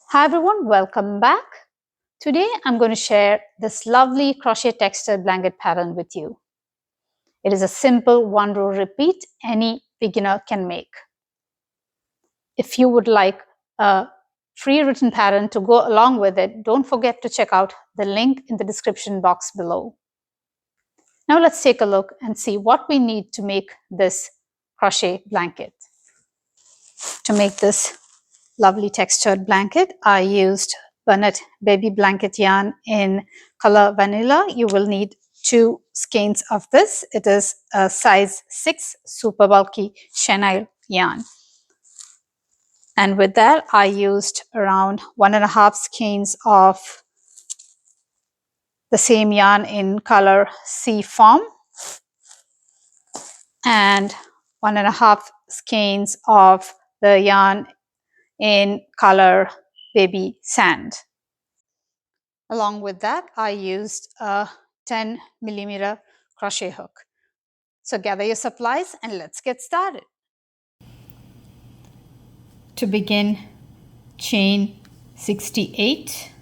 Hi everyone, welcome back. Today I'm going to share this lovely crochet textured blanket pattern with you. It is a simple one row repeat any beginner can make. If you would like a free written pattern to go along with it, don't forget to check out the link in the description box below. Now let's take a look and see what we need to make this crochet blanket. To make this lovely textured blanket, I used Bernat baby blanket yarn in color vanilla. You will need 2 skeins of this. It is a size 6 super bulky chenille yarn. And with that, I used around 1.5 skeins of the same yarn in color sea foam and 1.5 skeins of the yarn in color baby sand. Along with that, I used a 10mm crochet hook. So gather your supplies and let's get started. To begin, chain 68.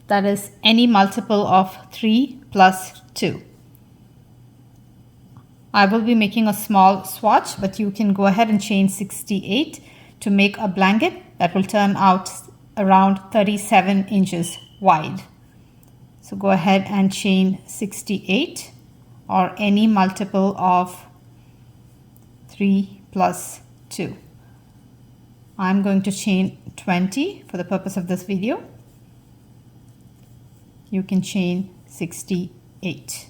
That is any multiple of 3 plus 2. I will be making a small swatch, but you can go ahead and chain 68 to make a blanket that will turn out around 37 inches wide. So go ahead and chain 68 or any multiple of 3 plus 2. I'm going to chain 20 for the purpose of this video. You can chain 68.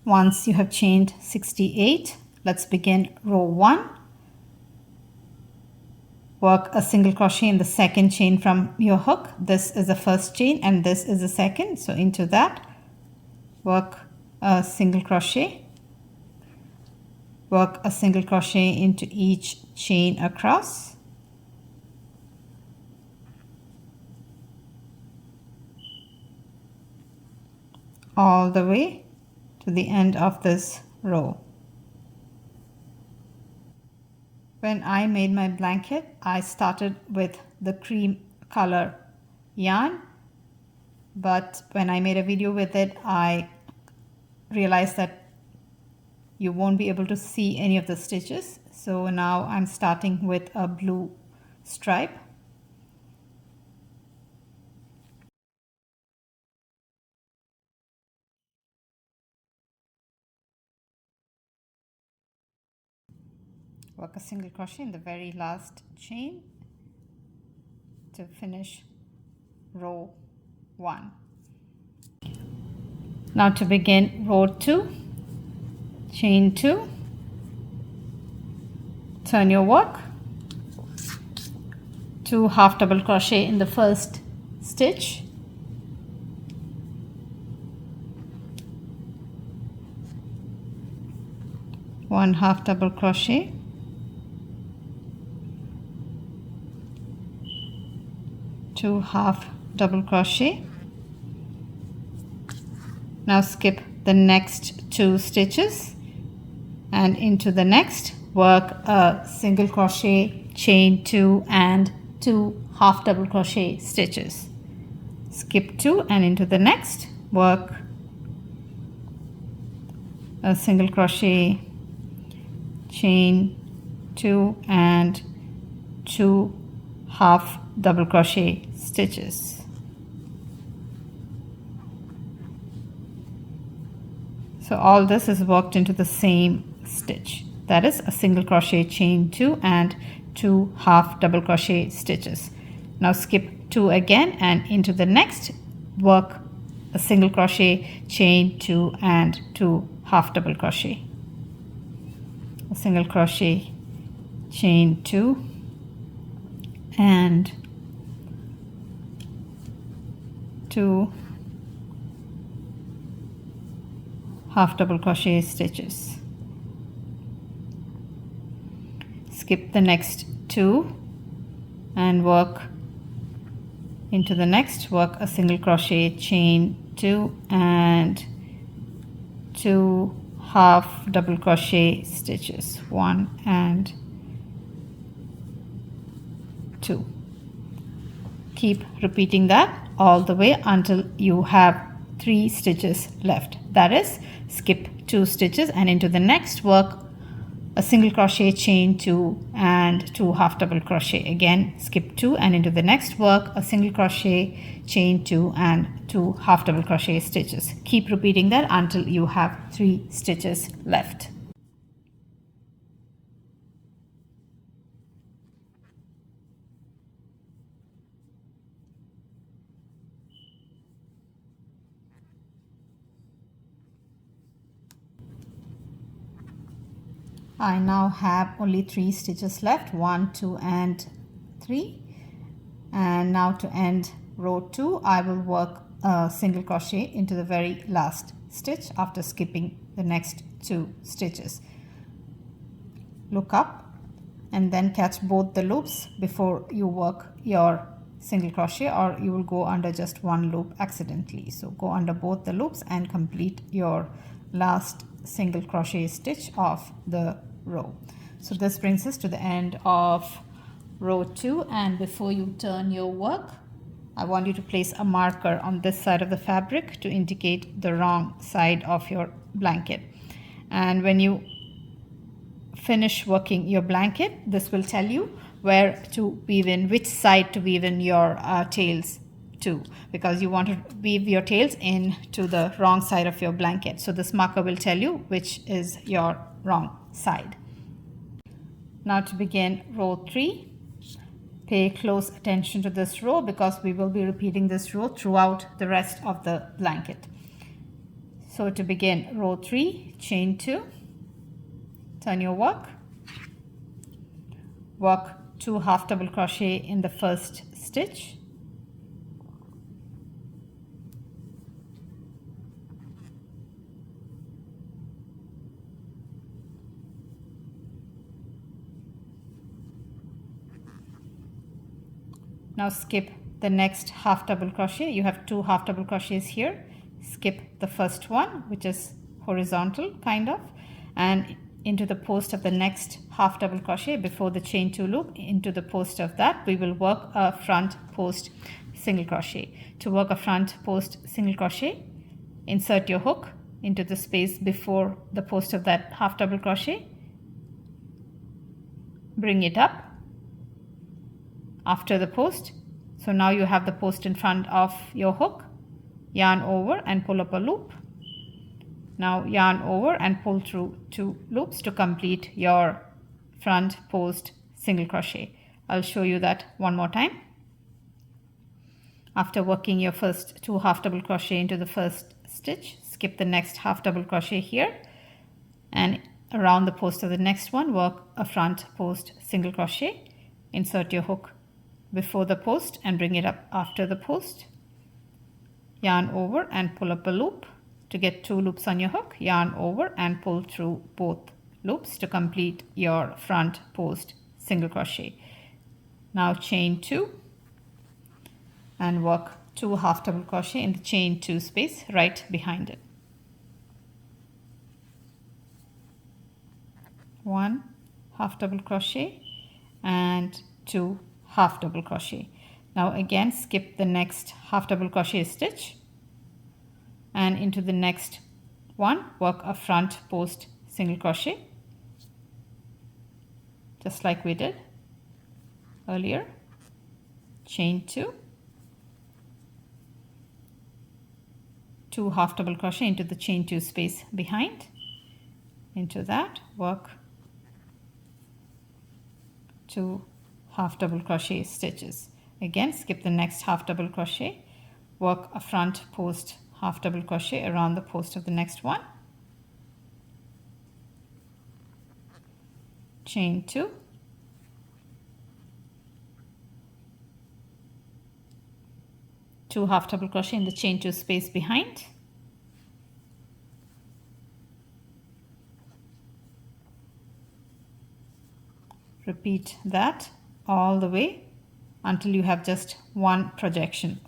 Once you have chained 68, let's begin row 1. Work a single crochet in the second chain from your hook. This is the first chain and this is the second. So into that, work a single crochet. Work a single crochet into each chain across. All the way to the end of this row. When I made my blanket, I started with the cream color yarn, but when I made a video with it, I realized that you won't be able to see any of the stitches. So now I'm starting with a blue stripe. Work a single crochet in the very last chain to finish row 1. Now to begin row 2, chain 2, turn your work, 2 half double crochet in the first stitch, one half double crochet, two half double crochet. Now skip the next 2 stitches and into the next work a single crochet, chain 2 and 2 half double crochet stitches. Skip 2 and into the next work a single crochet, chain 2 and 2 half double crochet stitches. So all this is worked into the same stitch, that is a single crochet, chain 2 and 2 half double crochet stitches. Now skip 2 again and into the next work a single crochet, chain 2 and 2 half double crochet, a single crochet, chain 2 and 2 half double crochet stitches. Skip the next 2 and work into the next, work a single crochet, chain 2 and 2 half double crochet stitches, 1 and 2. Keep repeating that all the way until you have 3 stitches left. That is, skip 2 stitches and into the next work a single crochet, chain 2 and 2 half double crochet. Again, skip 2 and into the next work a single crochet, chain 2 and 2 half double crochet stitches. Keep repeating that until you have 3 stitches left. I now have only 3 stitches left, 1, 2 and 3. And now to end row 2, I will work a single crochet into the very last stitch after skipping the next 2 stitches. Look up and then catch both the loops before you work your single crochet, or you will go under just one loop accidentally. So go under both the loops and complete your last single crochet stitch of the row. So this brings us to the end of row 2, and before you turn your work, I want you to place a marker on this side of the fabric to indicate the wrong side of your blanket. And when you finish working your blanket, this will tell you where to weave in, which side to weave in your tails to, because you want to weave your tails in to the wrong side of your blanket. So this marker will tell you which is your wrong side. Now to begin row 3, pay close attention to this row because we will be repeating this row throughout the rest of the blanket. So to begin row 3, chain 2, turn your work, work 2 half double crochet in the first stitch, now skip the next half double crochet. You have 2 half double crochets here. Skip the first one, which is horizontal kind of, and into the post of the next half double crochet before the chain 2 loop. Into the post of that we will work a front post single crochet. To work a front post single crochet, insert your hook into the space before the post of that half double crochet, bring it up after the post. So now you have the post in front of your hook, yarn over and pull up a loop. Now yarn over and pull through 2 loops to complete your front post single crochet. I'll show you that one more time. After working your first 2 half double crochet into the first stitch, skip the next half double crochet here, and around the post of the next one work a front post single crochet. Insert your hook before the post and bring it up after the post. Yarn over and pull up a loop to get 2 loops on your hook. Yarn over and pull through both loops to complete your front post single crochet. Now chain 2 and work 2 half double crochet in the chain 2 space right behind it. 1 half double crochet and 2 half double crochet. Now again skip the next half double crochet stitch and into the next one work a front post single crochet just like we did earlier. Chain 2, 2 half double crochet into the chain 2 space behind. Into that work 2 half double crochet stitches. Again skip the next half double crochet, work a front post half double crochet around the post of the next one. Chain 2, two half double crochet in the chain 2 space behind. Repeat that all the way until you have just one projection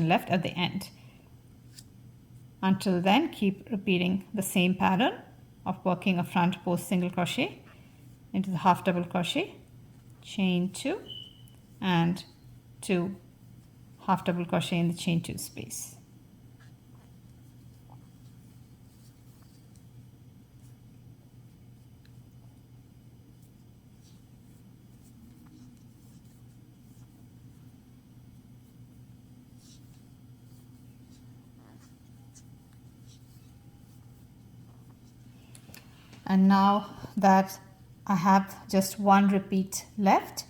left at the end. Until then, keep repeating the same pattern of working a front post single crochet into the half double crochet, chain 2 and 2 half double crochet in the chain 2 space. And now that I have just one repeat left,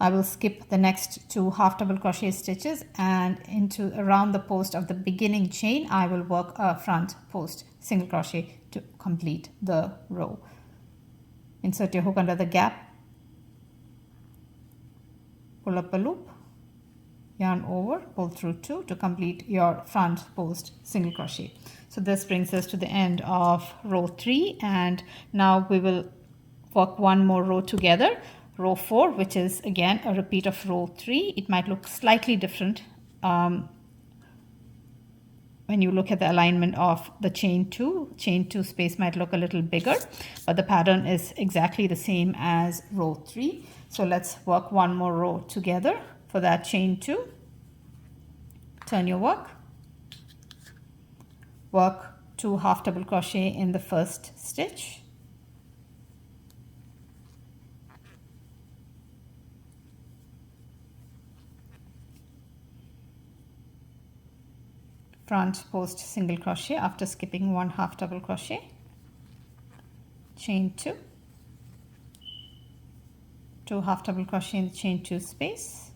I will skip the next 2 half double crochet stitches, and into around the post of the beginning chain I will work a front post single crochet to complete the row. Insert your hook under the gap, pull up a loop, yarn over, pull through 2 to complete your front post single crochet. So this brings us to the end of row 3, and now we will work one more row together, row 4, which is again a repeat of row 3. It might look slightly different when you look at the alignment of the chain 2 space might look a little bigger, but the pattern is exactly the same as row 3. So let's work one more row together. For that, chain 2, turn your work, work 2 half double crochet in the first stitch, front post single crochet after skipping 1 half double crochet, chain 2, 2 half double crochet in the chain 2 space.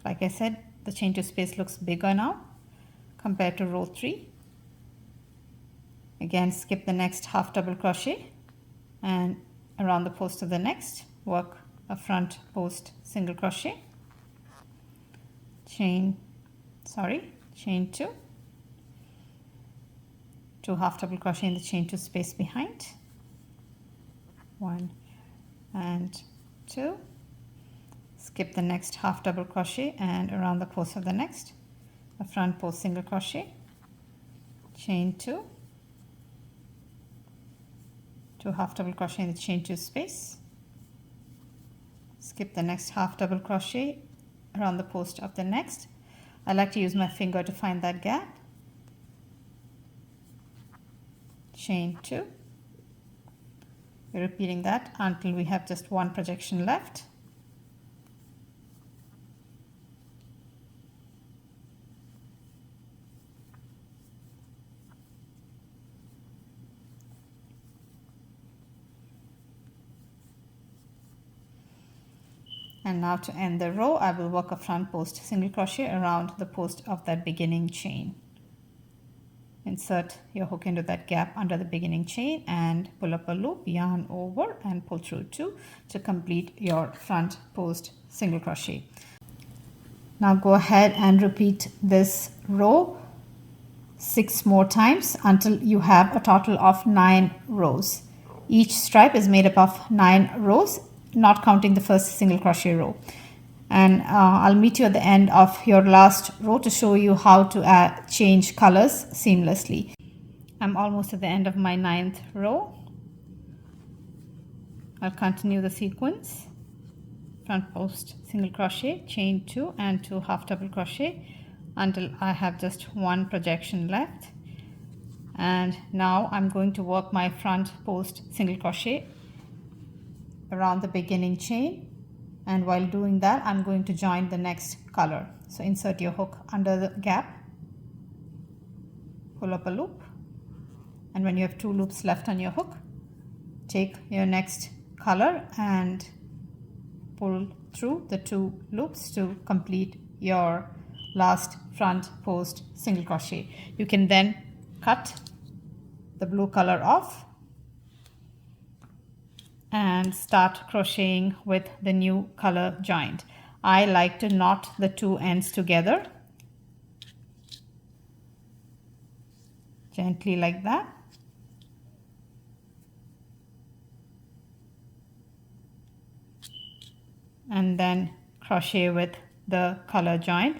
Like I said, the chain 2 space looks bigger now compared to row 3. Again, skip the next half double crochet, and around the post of the next work a front post single crochet, chain 2, 2 half double crochet in the chain 2 space behind, 1 and 2, skip the next half double crochet, and around the post of the next a front post single crochet, chain 2, 2 half double crochet in the chain 2 space, skip the next half double crochet, around the post of the next. I like to use my finger to find that gap, chain 2. We're repeating that until we have just one projection left. And now to end the row, I will work a front post single crochet around the post of that beginning chain. Insert your hook into that gap under the beginning chain and pull up a loop, yarn over and pull through 2 to complete your front post single crochet. Now go ahead and repeat this row 6 more times until you have a total of 9 rows. Each stripe is made up of 9 rows, not counting the first single crochet row. And I'll meet you at the end of your last row to show you how to change colors seamlessly. I'm almost at the end of my 9th row. I'll continue the sequence. Front post single crochet, chain 2 and 2 half double crochet until I have just one projection left. And now I'm going to work my front post single crochet around the beginning chain, and while doing that I'm going to join the next color. So insert your hook under the gap, pull up a loop, and when you have 2 loops left on your hook, take your next color and pull through the 2 loops to complete your last front post single crochet. You can then cut the blue color off and start crocheting with the new color joined. I like to knot the 2 ends together gently like that. And then crochet with the color joint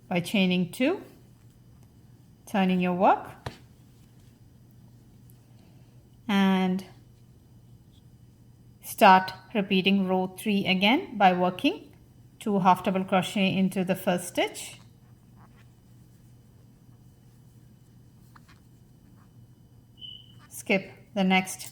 by chaining 2, turning your work, and start repeating row 3 again by working 2 half double crochet into the first stitch, skip the next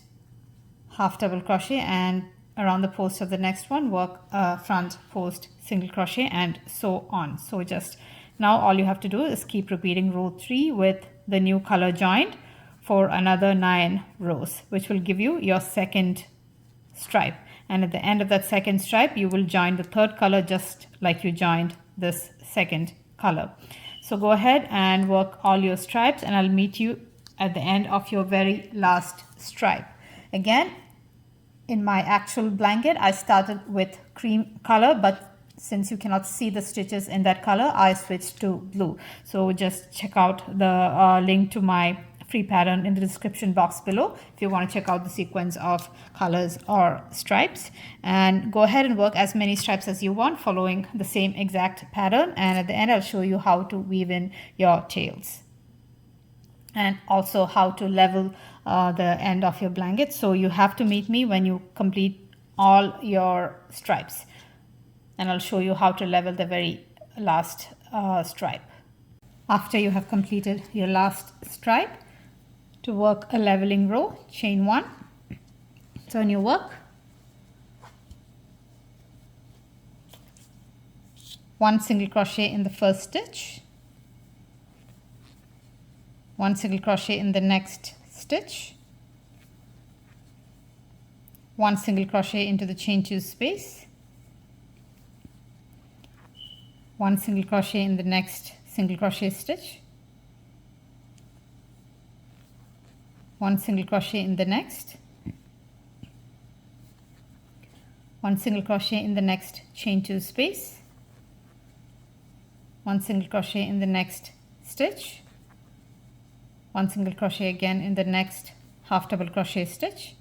half double crochet, and around the post of the next one work a front post single crochet, and so on. So just now all you have to do is keep repeating row 3 with the new color joined for another 9 rows, which will give you your second stripe. And at the end of that second stripe you will join the third color just like you joined this second color. So go ahead and work all your stripes, and I'll meet you at the end of your very last stripe. Again, in my actual blanket I started with cream color, but since you cannot see the stitches in that color, I switched to blue. So just check out the link to my free pattern in the description box below if you want to check out the sequence of colors or stripes, and go ahead and work as many stripes as you want following the same exact pattern. And at the end I'll show you how to weave in your tails and also how to level the end of your blanket. So you have to meet me when you complete all your stripes, and I'll show you how to level the very last stripe. After you have completed your last stripe, to work a leveling row, chain 1, turn your work, 1 single crochet in the first stitch, 1 single crochet in the next stitch, 1 single crochet into the chain 2 space, 1 single crochet in the next single crochet stitch, 1 single crochet in the next, 1 single crochet in the next chain 2 space, 1 single crochet in the next stitch, 1 single crochet again in the next half double crochet stitch,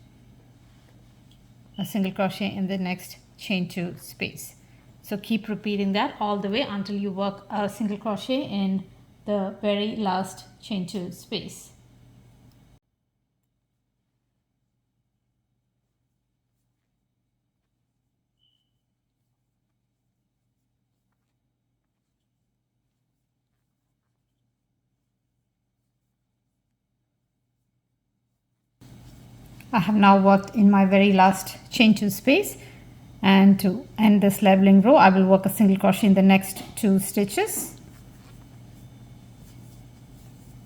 a single crochet in the next chain 2 space. So keep repeating that all the way until you work a single crochet in the very last chain 2 space. I have now worked in my very last chain 2 space, and to end this leveling row I will work a single crochet in the next 2 stitches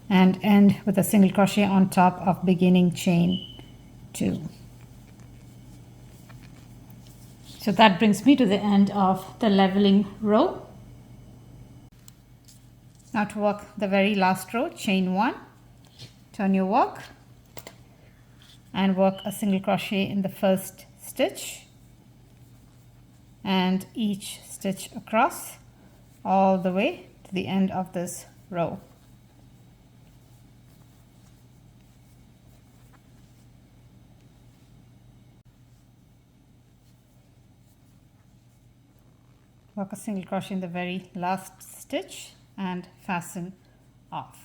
and end with a single crochet on top of beginning chain 2. So that brings me to the end of the leveling row. Now to work the very last row, chain 1, turn your work and work a single crochet in the first stitch and each stitch across all the way to the end of this row. Work a single crochet in the very last stitch and fasten off.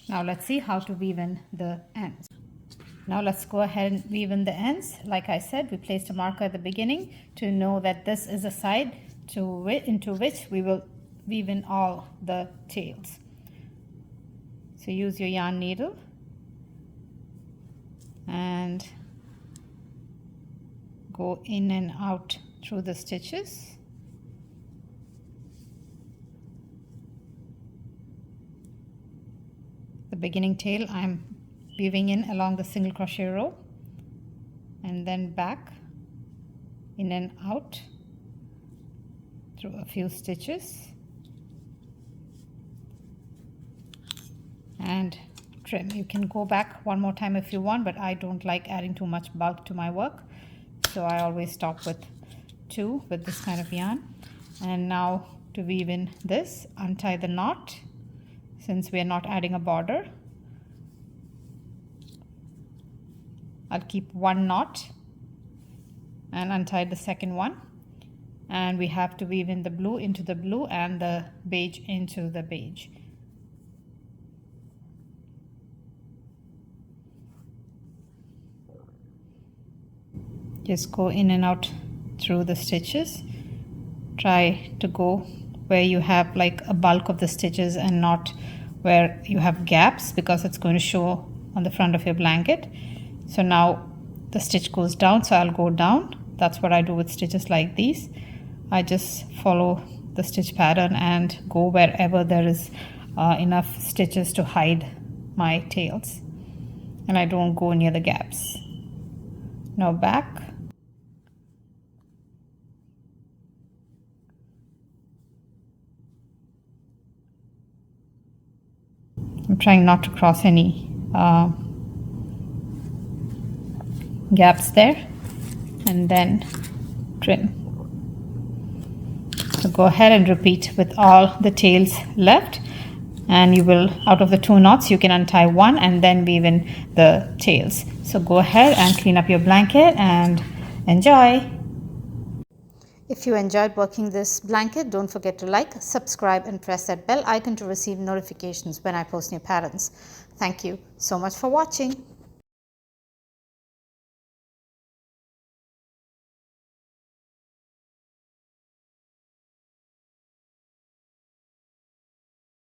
Now let's see how to weave in the ends. Now let's go ahead and weave in the ends. Like I said, we placed a marker at the beginning to know that this is a side into which we will weave in all the tails. So use your yarn needle and go in and out through the stitches. The beginning tail I'm weaving in along the single crochet row and then back in and out through a few stitches and trim. You can go back one more time if you want, but I don't like adding too much bulk to my work, so I always stop with 2 with this kind of yarn. And now to weave in this, untie the knot. Since we are not adding a border, I'll keep 1 knot and untie the second one, and we have to weave in the blue into the blue and the beige into the beige. Just go in and out through the stitches. Try to go where you have like a bulk of the stitches and not where you have gaps, because it's going to show on the front of your blanket. So now the stitch goes down, so I'll go down. That's what I do with stitches like these. I just follow the stitch pattern and go wherever there is enough stitches to hide my tails, and I don't go near the gaps. Now back. I'm trying not to cross any gaps there, and then trim. So go ahead and repeat with all the tails left, and you will, out of the 2 knots, you can untie 1 and then weave in the tails. So go ahead and clean up your blanket and enjoy. If you enjoyed working this blanket, don't forget to like, subscribe and press that bell icon to receive notifications when I post new patterns. Thank you so much for watching.